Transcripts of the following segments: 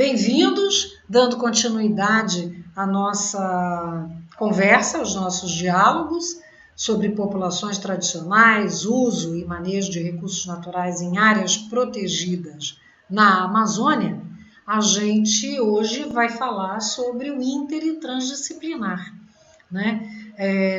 Bem-vindos, dando continuidade à nossa conversa, aos nossos diálogos sobre populações tradicionais, uso e manejo de recursos naturais em áreas protegidas na Amazônia. A gente hoje vai falar sobre o inter e transdisciplinar, né?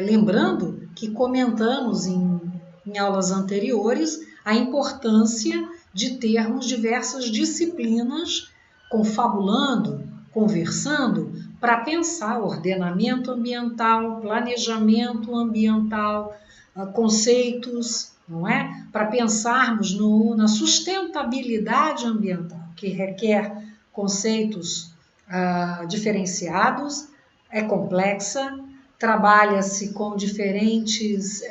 Lembrando que comentamos em aulas anteriores a importância de termos diversas disciplinas confabulando, conversando, para pensar ordenamento ambiental, planejamento ambiental, conceitos, não é? Para pensarmos na sustentabilidade ambiental, que requer conceitos diferenciados, é complexa, trabalha-se com diferentes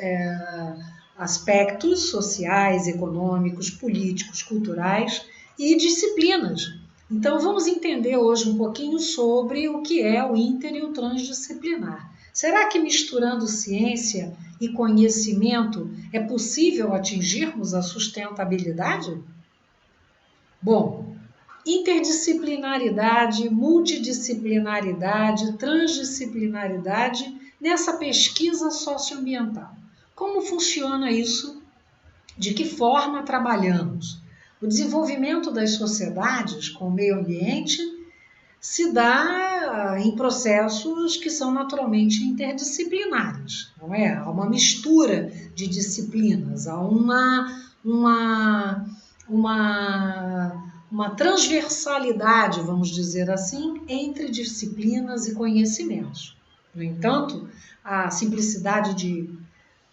aspectos sociais, econômicos, políticos, culturais e disciplinas. Então vamos entender hoje um pouquinho sobre o que é o inter e o transdisciplinar. Será que misturando ciência e conhecimento é possível atingirmos a sustentabilidade? Bom, interdisciplinaridade, multidisciplinaridade, transdisciplinaridade nessa pesquisa socioambiental. Como funciona isso? De que forma trabalhamos? O desenvolvimento das sociedades com o meio ambiente se dá em processos que são naturalmente interdisciplinares, não é? Há uma mistura de disciplinas, há uma transversalidade, vamos dizer assim, entre disciplinas e conhecimentos. No entanto, a simplicidade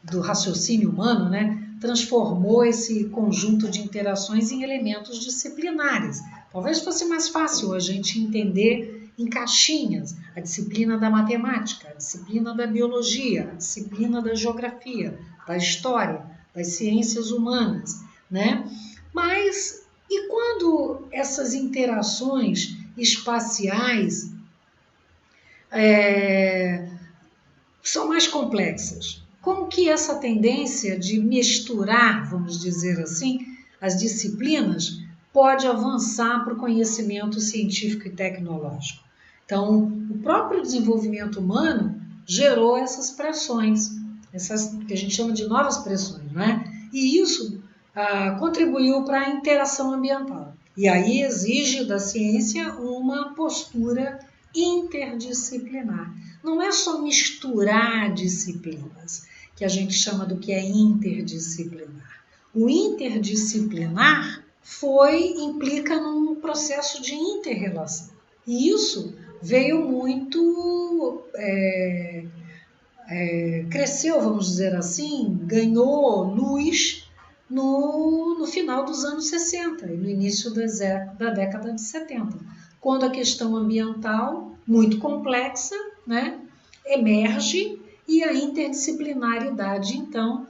do raciocínio humano, né, transformou esse conjunto de interações em elementos disciplinares. Talvez fosse mais fácil a gente entender em caixinhas a disciplina da matemática, a disciplina da biologia, a disciplina da geografia, da história, das ciências humanas, né? Mas e quando essas interações espaciais são mais complexas? Como que essa tendência de misturar, vamos dizer assim, as disciplinas pode avançar para o conhecimento científico e tecnológico? Então, o próprio desenvolvimento humano gerou essas pressões, essas que a gente chama de novas pressões, né? E isso contribuiu para a interação ambiental. E aí exige da ciência uma postura interdisciplinar. Não é só misturar disciplinas, que a gente chama do que é interdisciplinar. O interdisciplinar implica num processo de inter-relação. E isso veio muito, cresceu, vamos dizer assim, ganhou luz no final dos anos 60 e no início da década de 70, quando a questão ambiental, muito complexa, né, emerge e a interdisciplinaridade, então,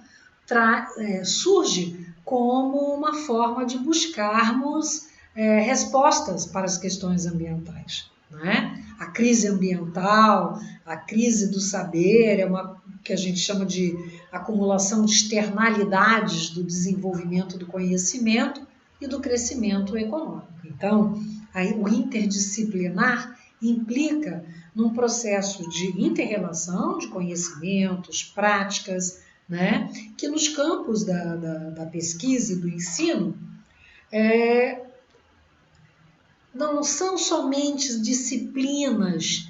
surge como uma forma de buscarmos respostas para as questões ambientais, né? A crise ambiental, a crise do saber, é uma que a gente chama de acumulação de externalidades do desenvolvimento do conhecimento e do crescimento econômico. Então, o interdisciplinar implica num processo de inter-relação de conhecimentos, práticas, né, que nos campos da pesquisa e do ensino não são somente disciplinas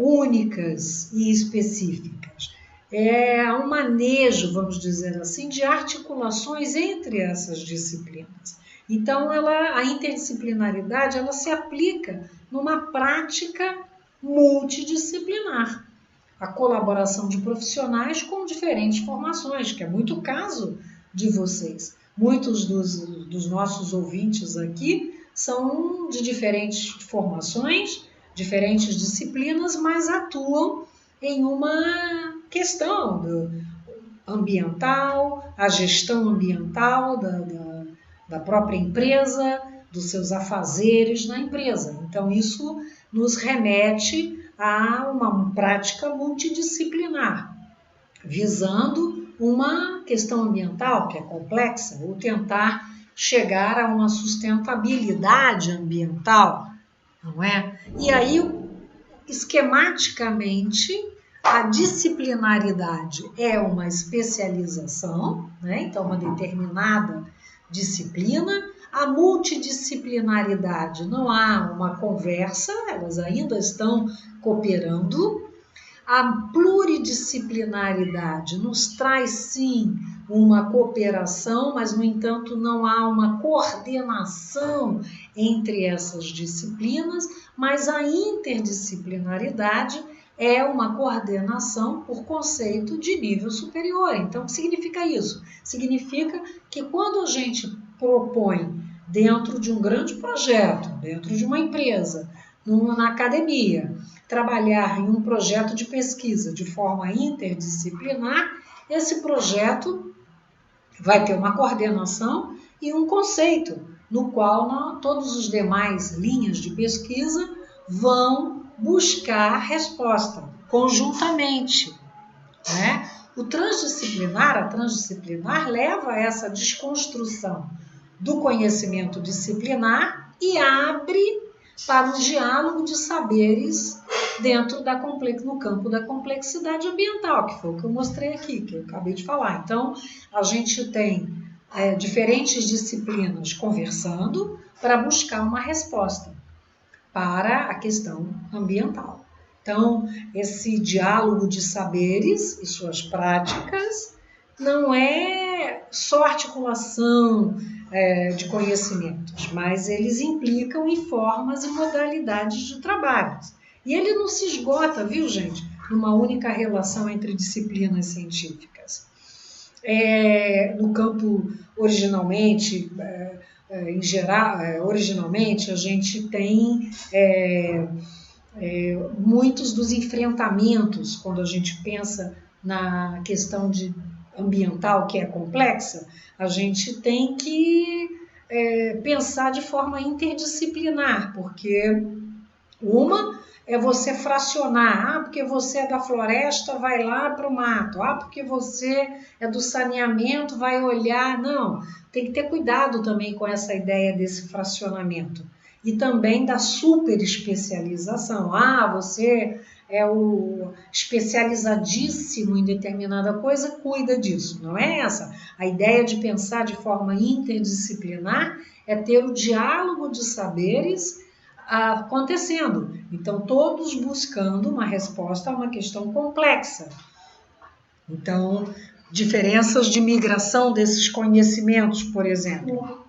únicas e específicas. É um manejo, vamos dizer assim, de articulações entre essas disciplinas. Então, a interdisciplinaridade ela se aplica numa prática multidisciplinar. A colaboração de profissionais com diferentes formações, que é muito o caso de vocês. Muitos dos nossos ouvintes aqui são de diferentes formações, diferentes disciplinas, mas atuam em uma questão ambiental, a gestão ambiental da própria empresa, dos seus afazeres na empresa. Então, isso nos remete a uma prática multidisciplinar, visando uma questão ambiental que é complexa, ou tentar chegar a uma sustentabilidade ambiental não é? E aí, esquematicamente, a disciplinaridade é uma especialização, né? Então, uma determinada disciplina. A multidisciplinaridade, não há uma conversa, elas ainda estão cooperando. A pluridisciplinaridade nos traz, sim, uma cooperação, mas, no entanto, não há uma coordenação entre essas disciplinas, mas a interdisciplinaridade é uma coordenação por conceito de nível superior. Então, o que significa isso? Significa que quando a gente propõe dentro de um grande projeto, dentro de uma empresa, na academia, trabalhar em um projeto de pesquisa de forma interdisciplinar, esse projeto vai ter uma coordenação e um conceito, no qual todos os demais linhas de pesquisa vão buscar resposta conjuntamente, né? A transdisciplinar leva a essa desconstrução do conhecimento disciplinar e abre para um diálogo de saberes dentro no campo da complexidade ambiental, que foi o que eu mostrei aqui, que eu acabei de falar. Então, a gente tem diferentes disciplinas conversando para buscar uma resposta para a questão ambiental. Então, esse diálogo de saberes e suas práticas não é só articulação de conhecimentos, mas eles implicam em formas e modalidades de trabalho. E ele não se esgota, viu, gente, numa única relação entre disciplinas científicas. No campo, originalmente, em geral, originalmente, a gente tem muitos dos enfrentamentos, quando a gente pensa na questão ambiental, que é complexa, a gente tem que pensar de forma interdisciplinar, porque uma é você fracionar, porque você é da floresta, vai lá para o mato, porque você é do saneamento, vai olhar, não, tem que ter cuidado também com essa ideia desse fracionamento. E também da super especialização. Você é o especializadíssimo em determinada coisa, cuida disso. Não é essa. A ideia de pensar de forma interdisciplinar é ter o diálogo de saberes acontecendo. Então, todos buscando uma resposta a uma questão complexa. Então, diferenças de migração desses conhecimentos, por exemplo.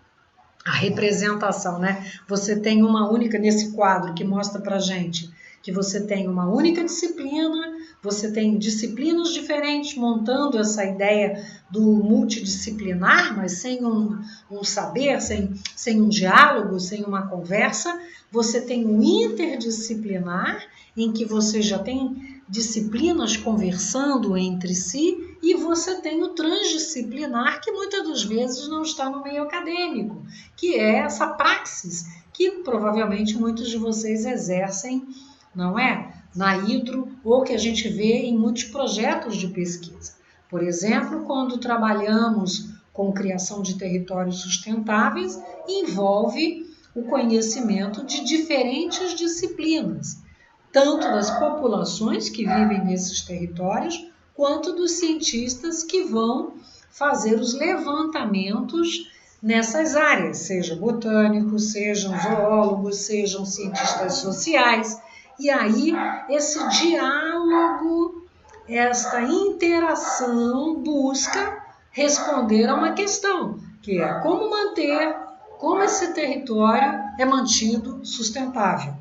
A representação, né? Você tem uma única, nesse quadro que mostra pra gente, que você tem uma única disciplina, você tem disciplinas diferentes montando essa ideia do multidisciplinar, mas sem um saber, sem um diálogo, sem uma conversa. Você tem o interdisciplinar, em que você já tem disciplinas conversando entre si, e você tem o transdisciplinar, que muitas das vezes não está no meio acadêmico, que é essa praxis que provavelmente muitos de vocês exercem, não é? Na hidro, ou que a gente vê em muitos projetos de pesquisa. Por exemplo, quando trabalhamos com criação de territórios sustentáveis, envolve o conhecimento de diferentes disciplinas, tanto das populações que vivem nesses territórios, quanto dos cientistas que vão fazer os levantamentos nessas áreas, sejam botânicos, sejam zoólogos, sejam cientistas sociais. E aí, esse diálogo, esta interação busca responder a uma questão, que é como esse território é mantido sustentável,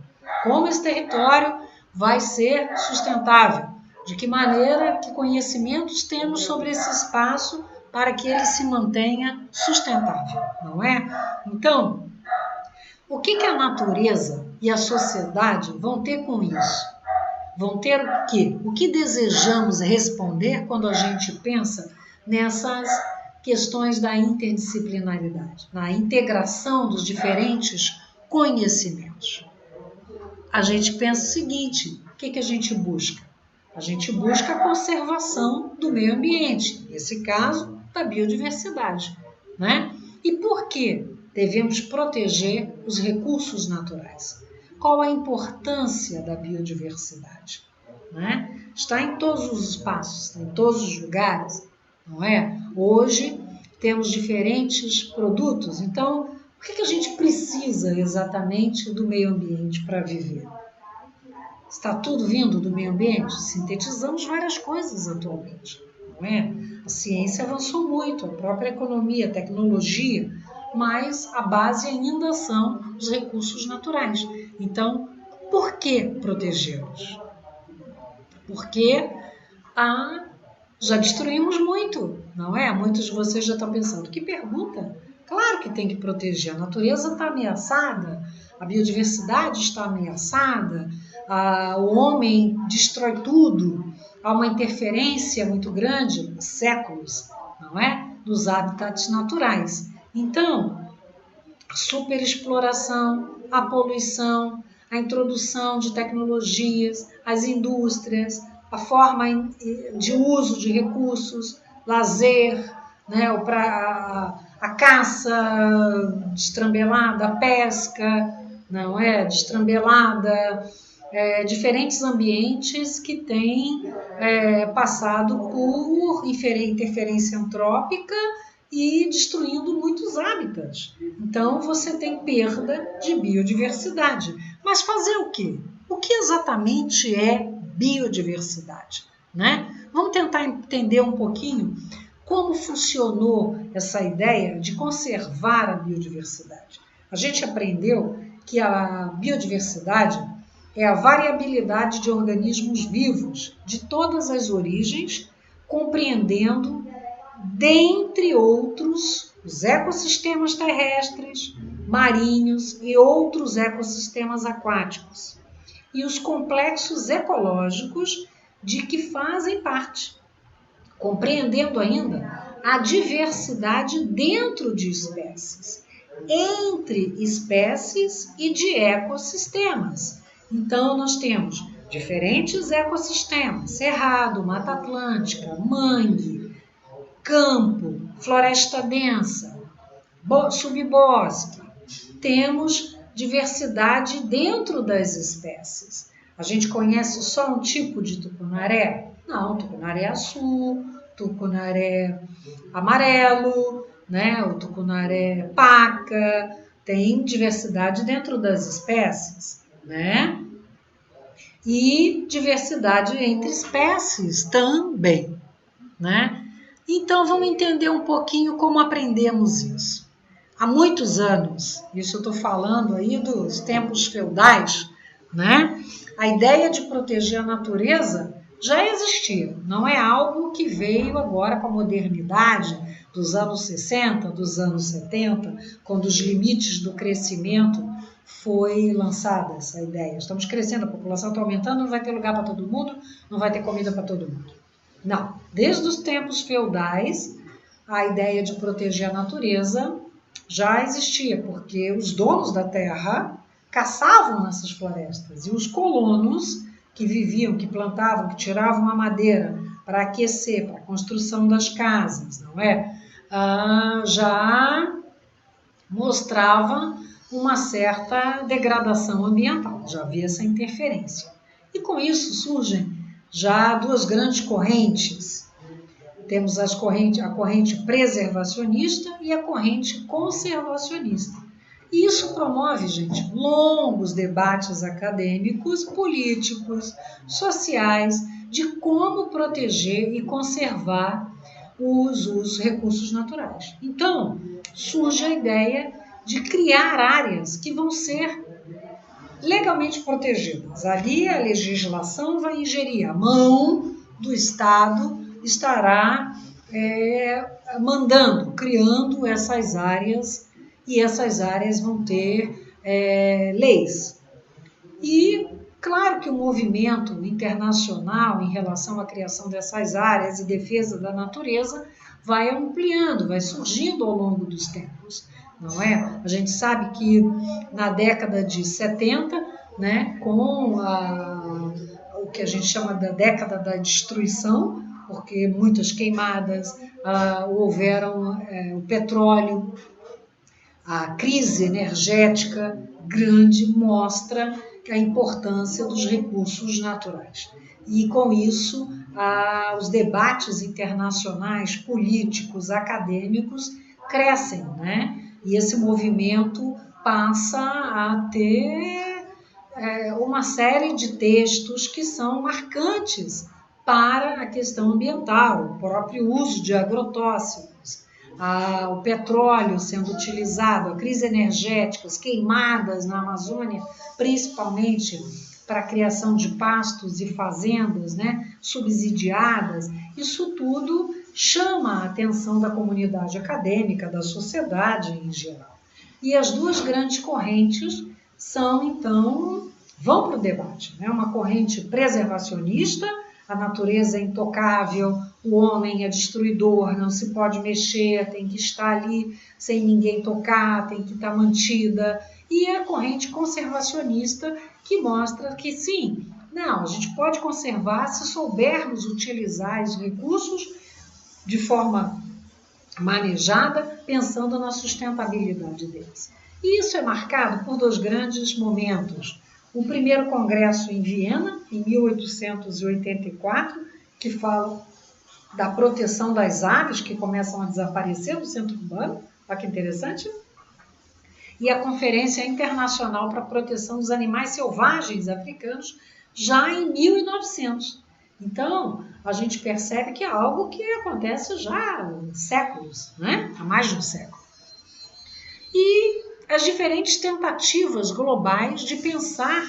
como esse território vai ser sustentável, de que maneira, que conhecimentos temos sobre esse espaço para que ele se mantenha sustentável, não é? Então, o que a natureza e a sociedade vão ter com isso? Vão ter o quê? O que desejamos responder quando a gente pensa nessas questões da interdisciplinaridade, na integração dos diferentes conhecimentos? A gente pensa o seguinte, o que a gente busca? A gente busca a conservação do meio ambiente, nesse caso, da biodiversidade, né? E por que devemos proteger os recursos naturais? qual a importância da biodiversidade, né? Está em todos os espaços, em todos os lugares, não é? Hoje temos diferentes produtos, então por que a gente precisa exatamente do meio ambiente para viver? Está tudo vindo do meio ambiente? Sintetizamos várias coisas atualmente, não é? A ciência avançou muito, a própria economia, a tecnologia, mas a base ainda são os recursos naturais. Então, por que protegê-los? Porque já destruímos muito, não é? Muitos de vocês já estão pensando, que pergunta? Claro que tem que proteger, a natureza está ameaçada, a biodiversidade está ameaçada, o homem destrói tudo, há uma interferência muito grande, séculos, não é? Dos habitats naturais. Então, a superexploração, a poluição, a introdução de tecnologias, as indústrias, a forma de uso de recursos, lazer, né, a caça destrambelhada, a pesca, não é, destrambelada, diferentes ambientes que têm passado por interferência antrópica e destruindo muitos hábitats. Então, você tem perda de biodiversidade. Mas fazer o quê? O que exatamente é biodiversidade, né? Vamos tentar entender um pouquinho como funcionou essa ideia de conservar a biodiversidade. A gente aprendeu que a biodiversidade é a variabilidade de organismos vivos de todas as origens, compreendendo, dentre outros, os ecossistemas terrestres, marinhos e outros ecossistemas aquáticos, e os complexos ecológicos de que fazem parte, compreendendo ainda a diversidade dentro de espécies, entre espécies e de ecossistemas. Então, nós temos diferentes ecossistemas: cerrado, mata atlântica, mangue, campo, floresta densa, subbosque. Temos diversidade dentro das espécies. A gente conhece só um tipo de tucunaré? Não, tucunaré azul, tucunaré amarelo, né? O tucunaré paca. Tem diversidade dentro das espécies, né? E diversidade entre espécies também, né? Então, vamos entender um pouquinho como aprendemos isso. Há muitos anos, isso eu estou falando aí dos tempos feudais, né? A ideia de proteger a natureza já existia, não é algo que veio agora com a modernidade dos anos 60, dos anos 70, quando os limites do crescimento foi lançada essa ideia. Estamos crescendo, a população está aumentando, não vai ter lugar para todo mundo, não vai ter comida para todo mundo. Não, desde os tempos feudais, a ideia de proteger a natureza já existia, porque os donos da terra caçavam nessas florestas e os colonos que viviam, que plantavam, que tiravam a madeira para aquecer, para a construção das casas, não é? Já mostrava uma certa degradação ambiental, já havia essa interferência. E com isso surgem já duas grandes correntes. Temos a corrente preservacionista e a corrente conservacionista. E isso promove, gente, longos debates acadêmicos, políticos, sociais, de como proteger e conservar os recursos naturais. Então, surge a ideia de criar áreas que vão ser legalmente protegidas. Ali a legislação vai ingerir, a mão do Estado estará mandando, criando essas áreas, e essas áreas vão ter leis. E claro que o movimento internacional em relação à criação dessas áreas e defesa da natureza vai ampliando, vai surgindo ao longo dos tempos, não é? A gente sabe que na década de 70, né, com o que a gente chama da década da destruição, porque muitas queimadas, houveram o petróleo, a crise energética grande mostra a importância dos recursos naturais. E, com isso, os debates internacionais, políticos, acadêmicos crescem, né? E esse movimento passa a ter uma série de textos que são marcantes para a questão ambiental, o próprio uso de agrotóxicos, o petróleo sendo utilizado, a crise energética, as queimadas na Amazônia, principalmente para a criação de pastos e fazendas, né, subsidiadas. Isso tudo chama a atenção da comunidade acadêmica, da sociedade em geral. E as duas grandes correntes são, então, vão para o debate, né? Uma corrente preservacionista, a natureza é intocável, o homem é destruidor, não se pode mexer, tem que estar ali sem ninguém tocar, tem que estar mantida. E a corrente conservacionista, que mostra que sim, não, a gente pode conservar se soubermos utilizar os recursos de forma manejada, pensando na sustentabilidade deles. E isso é marcado por dois grandes momentos. O primeiro congresso em Viena, em 1884, que fala da proteção das aves que começam a desaparecer do centro urbano. Olha que interessante. E a Conferência Internacional para a Proteção dos Animais Selvagens Africanos, já em 1900. Então, a gente percebe que é algo que acontece já há séculos, né? Há mais de um século. E as diferentes tentativas globais de pensar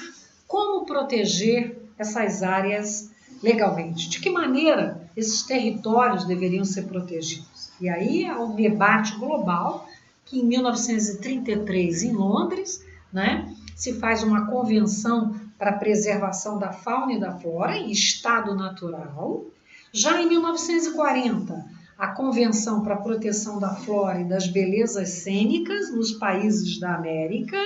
como proteger essas áreas legalmente. De que maneira esses territórios deveriam ser protegidos? E aí há um debate global que em 1933, em Londres, né, se faz uma convenção para a preservação da fauna e da flora em estado natural. Já em 1940, a Convenção para a Proteção da Flora e das Belezas Cênicas nos países da América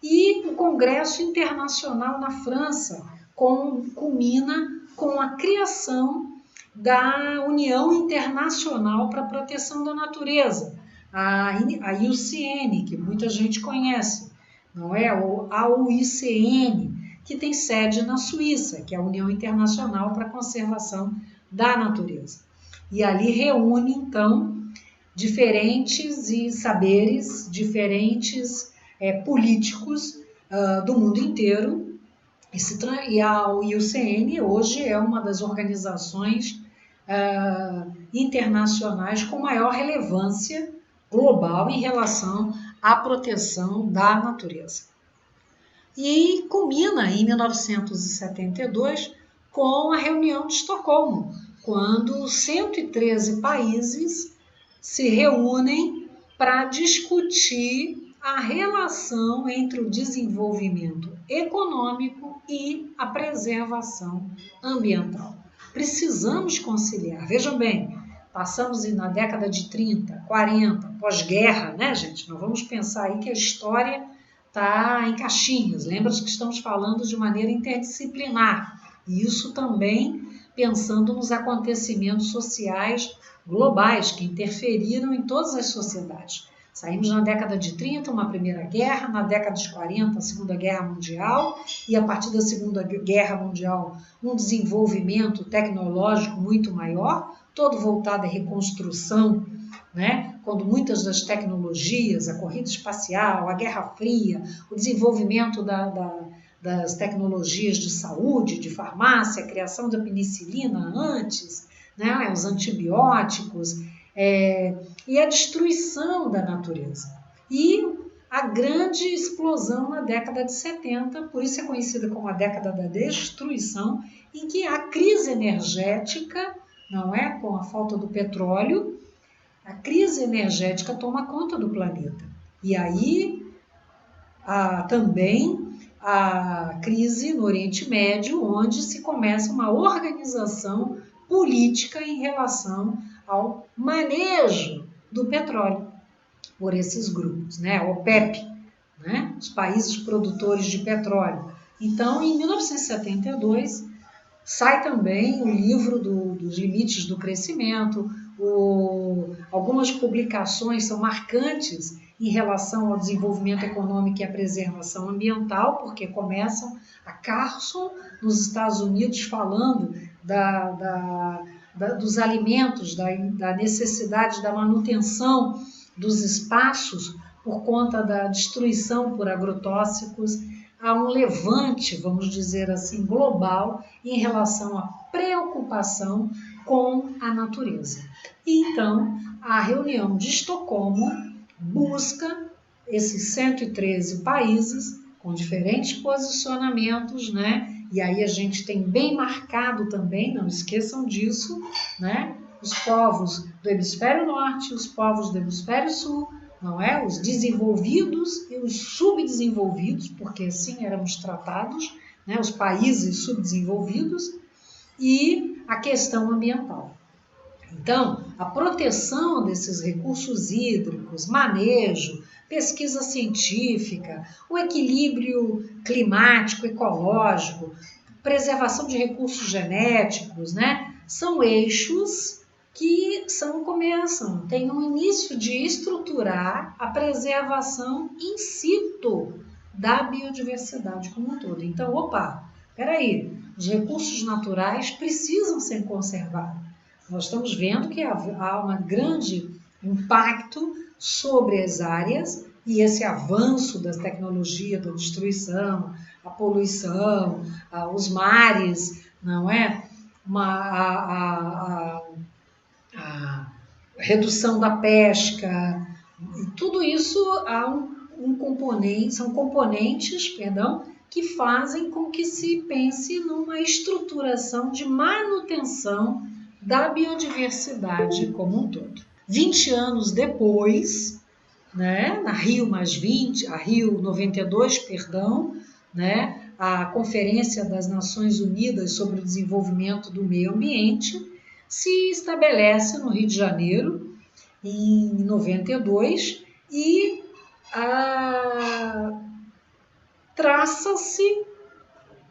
e o Congresso Internacional na França, culmina com a criação da União Internacional para a Proteção da Natureza, a IUCN, que muita gente conhece, não é? Ou a UICN, que tem sede na Suíça, que é a União Internacional para a Conservação da Natureza. E ali reúne, então, diferentes saberes, diferentes políticos do mundo inteiro. E a IUCN hoje é uma das organizações internacionais com maior relevância global em relação à proteção da natureza. E culmina em 1972 com a reunião de Estocolmo, quando 113 países se reúnem para discutir a relação entre o desenvolvimento econômico e a preservação ambiental. Precisamos conciliar. Vejam bem, passamos na década de 30, 40, pós-guerra, né, gente? Não vamos pensar aí que a história está em caixinhas. Lembra-se que estamos falando de maneira interdisciplinar. E isso também pensando nos acontecimentos sociais globais que interferiram em todas as sociedades. Saímos na década de 30, uma primeira guerra, na década de 40, a Segunda Guerra Mundial, e a partir da Segunda Guerra Mundial, um desenvolvimento tecnológico muito maior, todo voltado à reconstrução, né? Quando muitas das tecnologias, a corrida espacial, a Guerra Fria, o desenvolvimento das tecnologias de saúde, de farmácia, a criação da penicilina antes, né? Os antibióticos, e a destruição da natureza. E a grande explosão na década de 70, por isso é conhecida como a década da destruição, em que a crise energética, não é? Com a falta do petróleo, a crise energética toma conta do planeta. E aí também a crise no Oriente Médio, onde se começa uma organização política em relação ao manejo do petróleo por esses grupos, né? O OPEP, né? Os países produtores de petróleo. Então, em 1972, sai também o livro dos limites do crescimento. Algumas publicações são marcantes em relação ao desenvolvimento econômico e à preservação ambiental, porque começam a Carson, nos Estados Unidos, falando dos alimentos, da necessidade da manutenção dos espaços por conta da destruição por agrotóxicos. Há um levante, vamos dizer assim, global em relação à preocupação com a natureza. E então, a reunião de Estocolmo busca esses 113 países com diferentes posicionamentos, né? E aí a gente tem bem marcado também, não esqueçam disso, né? Os povos do hemisfério norte, os povos do hemisfério sul, não é? Os desenvolvidos e os subdesenvolvidos, porque assim éramos tratados, né? Os países subdesenvolvidos, e a questão ambiental. Então, a proteção desses recursos hídricos, manejo, pesquisa científica, o equilíbrio climático, ecológico, preservação de recursos genéticos, né? São eixos que começam, têm um início de estruturar a preservação in situ da biodiversidade como um todo. Então, peraí, os recursos naturais precisam ser conservados. Nós estamos vendo que há um grande impacto sobre as áreas e esse avanço da tecnologia, da destruição, a poluição, os mares, não é? A redução da pesca, e tudo isso há são componentes, que fazem com que se pense numa estruturação de manutenção da biodiversidade como um todo. 20 anos depois, né, na Rio 92, né, a Conferência das Nações Unidas sobre o Desenvolvimento do Meio Ambiente se estabelece no Rio de Janeiro, em 92, e traça-se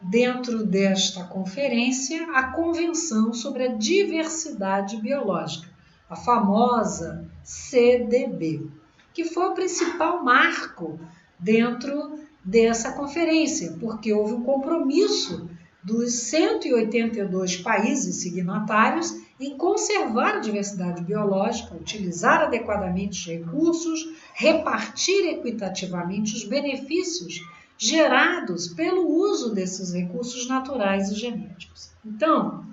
dentro desta conferência a Convenção sobre a Diversidade Biológica, a famosa CDB, que foi o principal marco dentro dessa conferência, porque houve um compromisso dos 182 países signatários em conservar a diversidade biológica, utilizar adequadamente os recursos, repartir equitativamente os benefícios gerados pelo uso desses recursos naturais e genéticos. Então,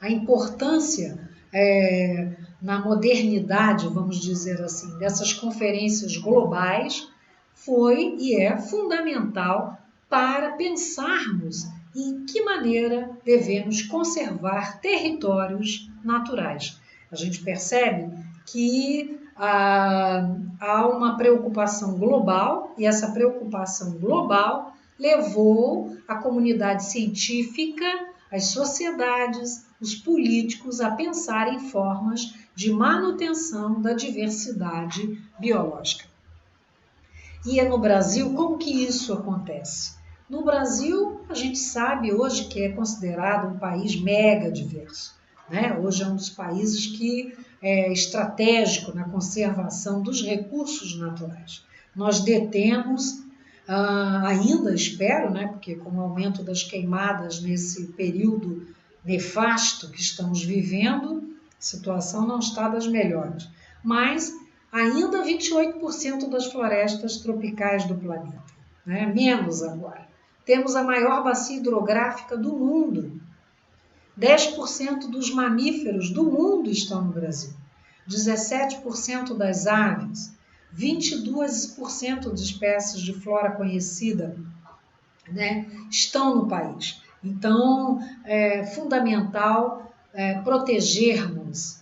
a importância na modernidade, vamos dizer assim, dessas conferências globais foi e é fundamental para pensarmos em que maneira devemos conservar territórios naturais. A gente percebe que há uma preocupação global, e essa preocupação global levou a comunidade científica, as sociedades, os políticos a pensar em formas de manutenção da diversidade biológica. E no Brasil, como que isso acontece? No Brasil, a gente sabe hoje que é considerado um país mega diverso, né? Hoje é um dos países que é estratégico na conservação dos recursos naturais. Nós detemos, ainda espero, né? Porque com o aumento das queimadas nesse período nefasto que estamos vivendo, a situação não está das melhores, mas ainda 28% das florestas tropicais do planeta, né? Menos agora. Temos a maior bacia hidrográfica do mundo. 10% dos mamíferos do mundo estão no Brasil. 17% das aves. 22% de espécies de flora conhecida, né, estão no país. Então, é fundamental protegermos,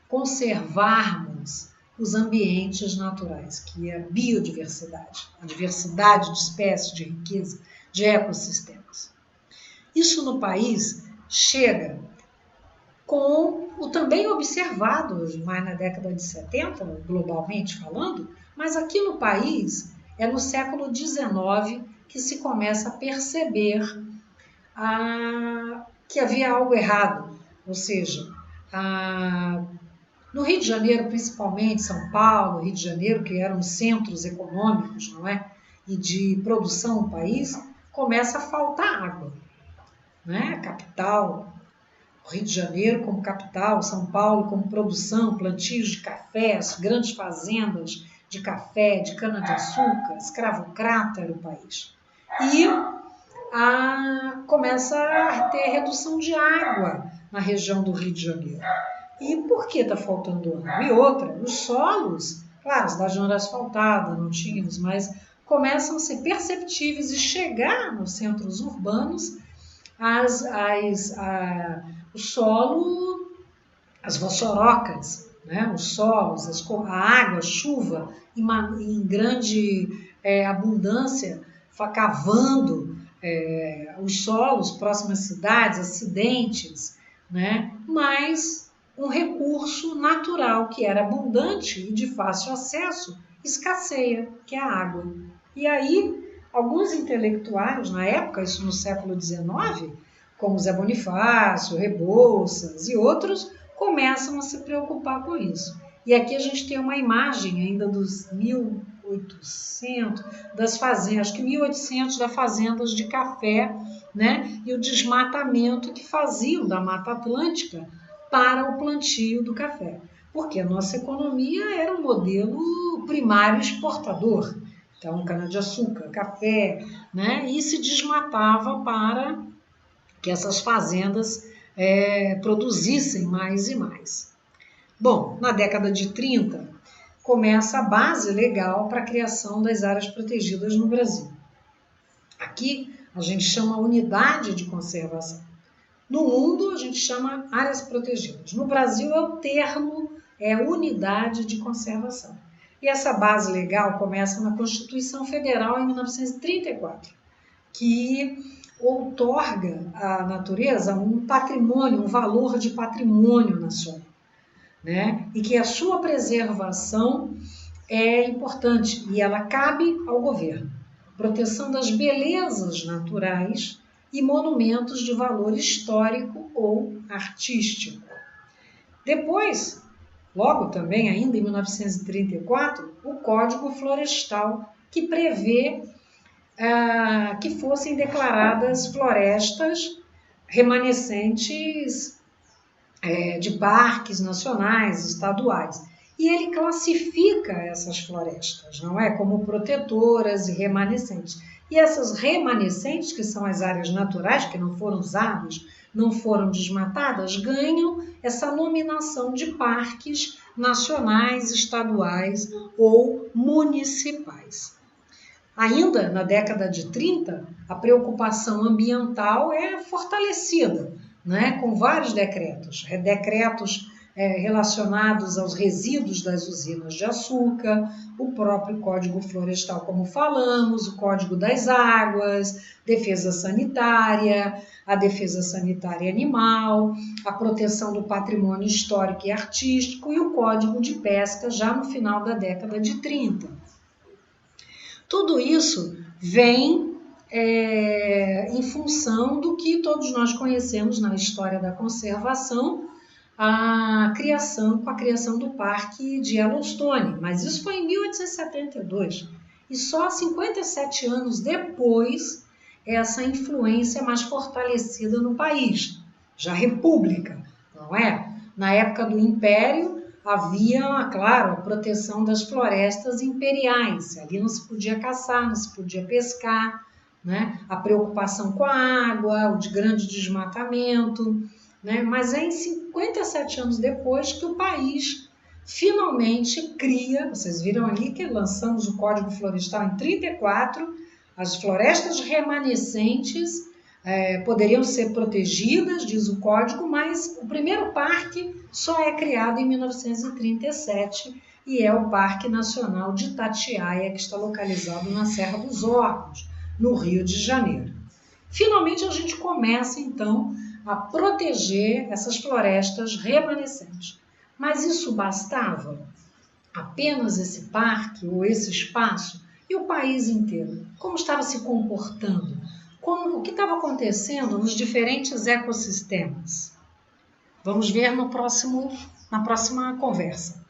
conservarmos os ambientes naturais, que é a biodiversidade, a diversidade de espécies, de riqueza, de ecossistemas. Isso no país chega com o também observado mais na década de 70, globalmente falando, mas aqui no país é no século XIX que se começa a perceber que havia algo errado, ou seja, No Rio de Janeiro, principalmente, São Paulo, Rio de Janeiro, que eram centros econômicos, não é? E de produção no país, começa a faltar água, né? Capital, Rio de Janeiro como capital, São Paulo como produção, plantios de cafés, grandes fazendas de café, de cana-de-açúcar, escravocrata era o país. E começa a ter redução de água na região do Rio de Janeiro. E por que está faltando água? E outra, os solos, claro, a cidade não era asfaltada, não tínhamos, mas começam a ser perceptíveis e chegar nos centros urbanos o solo, as vossorocas, né? Os solos, a água, a chuva em grande abundância, cavando os solos próximos às cidades, acidentes, né? Mas um recurso natural que era abundante e de fácil acesso escasseia, que é a água. E aí, alguns intelectuais, na época, isso no século XIX, como Zé Bonifácio, Rebouças e outros, começam a se preocupar com isso. E aqui a gente tem uma imagem ainda dos 1800, das fazendas, acho que 1800, das fazendas de café, né? E o desmatamento que faziam da Mata Atlântica para o plantio do café. Porque a nossa economia era um modelo primário exportador. Então, cana-de-açúcar, café, né? E se desmatava para que essas fazendas produzissem mais e mais. Bom, na década de 30, começa a base legal para a criação das áreas protegidas no Brasil. Aqui a gente chama unidade de conservação. No mundo a gente chama áreas protegidas. No Brasil o termo é unidade de conservação. E essa base legal começa na Constituição Federal em 1934, que outorga à natureza um patrimônio, um valor de patrimônio nacional, né? E que a sua preservação é importante e ela cabe ao governo. Proteção das belezas naturais e monumentos de valor histórico ou artístico. Depois, logo também, ainda em 1934, o Código Florestal, que prevê que fossem declaradas florestas remanescentes de parques nacionais, estaduais. E ele classifica essas florestas, não é? Como protetoras e remanescentes. E essas remanescentes, que são as áreas naturais, que não foram usadas, não foram desmatadas, ganham essa nominação de parques nacionais, estaduais ou municipais. Ainda na década de 30, a preocupação ambiental é fortalecida, né, com vários decretos. Decretos relacionados aos resíduos das usinas de açúcar, o próprio Código Florestal, como falamos, o Código das Águas, defesa sanitária, a defesa sanitária animal, a proteção do patrimônio histórico e artístico e o Código de Pesca já no final da década de 30. Tudo isso vem em função do que todos nós conhecemos na história da conservação, com a criação do Parque de Yellowstone, mas isso foi em 1872, e só 57 anos depois essa influência mais fortalecida no país, já república, não é? Na época do Império, havia, claro, a proteção das florestas imperiais. Ali não se podia caçar, não se podia pescar, né? A preocupação com a água, o de grande desmatamento, né? Mas é em 57 anos depois que o país finalmente cria, vocês viram ali que lançamos o Código Florestal em 34, as florestas remanescentes poderiam ser protegidas, diz o código, mas o primeiro parque só é criado em 1937 e é o Parque Nacional de Itatiaia, que está localizado na Serra dos Órgãos, no Rio de Janeiro. Finalmente a gente começa então a proteger essas florestas remanescentes. Mas isso bastava? Apenas esse parque ou esse espaço? E o país inteiro? Como estava se comportando? O que estava acontecendo nos diferentes ecossistemas? Vamos ver no próximo na próxima conversa.